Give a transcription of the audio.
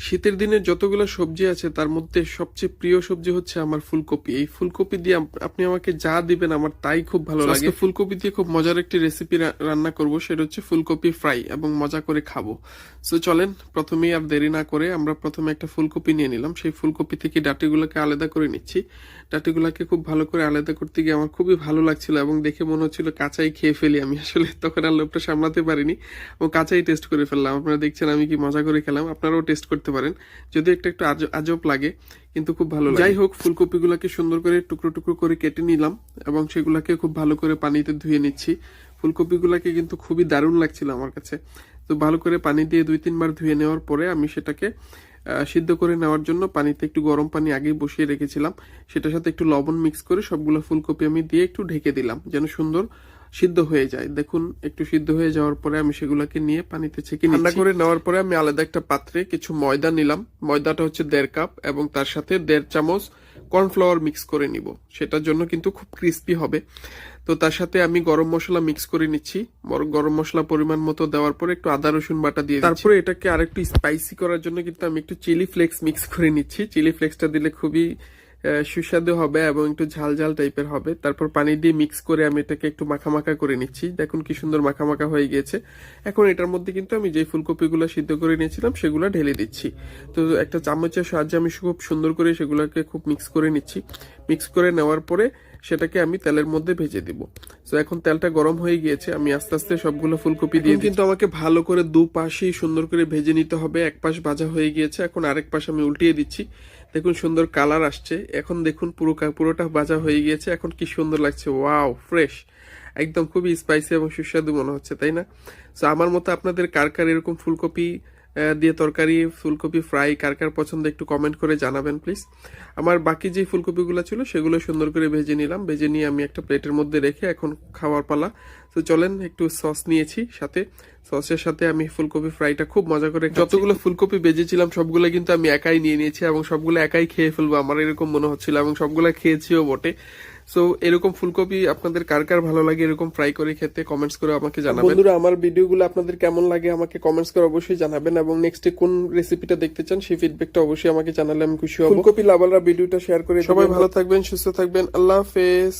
শীতের দিনে যতগুলো সবজি আছে তার মধ্যে সবচেয়ে প্রিয় সবজি হচ্ছে আমার ফুলকপি। এই ফুলকপি দিয়ে আপনি আমাকে যা দিবেন আমার তাই খুব ভালো লাগে। ফুলকপি দিয়ে খুব মজার একটি রেসিপি রান্না করব, সেটা হচ্ছে ফুলকপি ফ্রাই, এবং মজা করে খাবো। সো চলেন, প্রথমেই আর দেরি না করে আমরা প্রথমে একটা ফুলকপি নিয়ে নিলাম। সেই ফুলকপি থেকে ডাঁটিগুলোকে আলাদা করে নিচ্ছি। ডাঁটিগুলোকে খুব ভালো করে আলাদা করতে গিয়ে আমার খুবই ভালো লাগছিল এবং দেখে মনে হচ্ছিল কাঁচাই খেয়ে ফেলি। আমি আসলে তখন আর লোভটা সামলাতে পারিনি এবং কাঁচাই টেস্ট করে ফেললাম। আপনারা দেখছেন আমি কি মজা করে খেলাম, আপনারাও টেস্ট করতে পারেন। যদি একটু একটু আজব লাগে, কিন্তু খুব ভালো লাগে। যাই হোক, ফুলকপিগুলোকে সুন্দর করে টুকরো টুকরো করে কেটে নিলাম এবং সেগুলোকে খুব ভালো করে পানিতে ধুয়ে নিচ্ছি। ফুলকপিগুলোকে কিন্তু খুবই দারুণ লাগছিল আমার কাছে। তো ভালো করে পানি দিয়ে 2-3 বার ধুয়ে নেওয়ার পরে আমি সেটাকে সিদ্ধ করে নেওয়ার জন্য পানিতে একটু গরম পানি আগেই বসিয়ে রেখেছিলাম। সেটার সাথে একটু লবণ মিক্স করে সবগুলো ফুলকপি আমি দিয়ে একটু ঢেকে দিলাম যেন সুন্দর সিদ্ধ হয়ে যায়। দেখুন, একটু সিদ্ধ হয়ে যাওয়ার পরে আমি সেগুলোকে নিয়ে পানিতে ছেঁকে ঠান্ডা করে নেওয়ার পরে আমি আলাদা একটা পাত্রে কিছু ময়দা নিলাম। ময়দাটা হচ্ছে 1.5 কাপ এবং তার সাথে 1.5 চামচ কর্নফ্লাওয়ার মিক্স করে নিব। সেটার জন্য কিন্তু খুব ক্রিস্পি হবে। তো তার সাথে আমি গরম মশলা মিক্স করে নিচ্ছি। গরম মশলা পরিমাণ মতো দেওয়ার পরে একটু আদা রসুন বাটা দিয়ে তারপরে এটাকে আরেকটু স্পাইসি করার জন্য কিন্তু আমি একটু চিলি ফ্লেক্স মিক্স করে নিচ্ছি। চিলি ফ্লেক্সটা দিলে খুবই সুস্বাদু হবে এবং একটু ঝাল ঝাল টাইপের হবে। তারপর পানি দিয়ে মিক্স করে আমি এটাকে একটু মাখা মাখা করে নিচ্ছি। দেখুন কি সুন্দর মাখা মাখা হয়ে গিয়েছে। এখন এটার মধ্যে কিন্তু আমি যে ফুলকপিগুলো সিদ্ধ করে নিয়েছিলাম সেগুলো ঢেলে দিচ্ছি। তো একটা চামচের সাহায্যে আমি খুব সুন্দর করে সেগুলোকে খুব মিক্স করে নিচ্ছি। মিক্স করে নেওয়ার পরে সেটাকে আমি তেলের মধ্যে ভেজে দিব। তো এখন তেলটা গরম হয়ে গিয়েছে, আমি আস্তে আস্তে সবগুলো ফুলকপি দিয়ে কিন্তু আমাকে ভালো করে দুপাশেই সুন্দর করে ভেজে নিতে হবে। এক পাশ ভাজা হয়ে গিয়েছে, এখন আরেক পাশ আমি উল্টিয়ে দিচ্ছি। দেখুন সুন্দর কালার আসছে। এখন দেখুন পুরোটা ভাজা হয়ে গিয়েছে। এখন কি সুন্দর লাগছে, ওয়াও, ফ্রেশ একদম, খুবই স্পাইসি এবং সুস্বাদু মনে হচ্ছে, তাই না? তো আমার মতো আপনাদের কার কার এরকম ফুলকপি দিয়ে তরকারি, ফুলকপি ফ্রাই কার কার পছন্দ একটু কমেন্ট করে জানাবেন প্লিজ। আমার বাকি যে ফুলকপিগুলো ছিল সেগুলো সুন্দর করে ভেজে নিলাম। ভেজে নিয়ে আমি একটা প্লেটের মধ্যে রেখে এখন খাওয়ার পালা। তো চলেন, একটু সস নিয়েছি সাথে। সসের সাথে আমি ফুলকপি ফ্রাইটা খুব মজা করে, যতগুলো ফুলকপি ভেজেছিলাম সবগুলো কিন্তু আমি একাই নিয়ে নিয়েছি এবং সবগুলো একাই খেয়ে ফেলবো আমার এরকম মনে হচ্ছিল, এবং সবগুলো খেয়েছিও বটে। সো এরকম ফুলকপি আপনাদের কার কার ভালো লাগে এরকম ফ্রাই করে খেতে, কমেন্টস করে আমাকে জানাবেন। বন্ধুরা, আমার ভিডিওগুলো আপনাদের কেমন লাগে আমাকে কমেন্টস করে অবশ্যই জানাবেন, এবং নেক্সটে কোন রেসিপিটা দেখতে চান সেই ফিডব্যাকটা অবশ্যই আমাকে জানালে আমি খুশি হব। ফুলকপি লাভাররা ভিডিওটা শেয়ার করে সবাই ভালো থাকবেন, সুস্থ থাকবেন। আল্লাহ হাফেজ।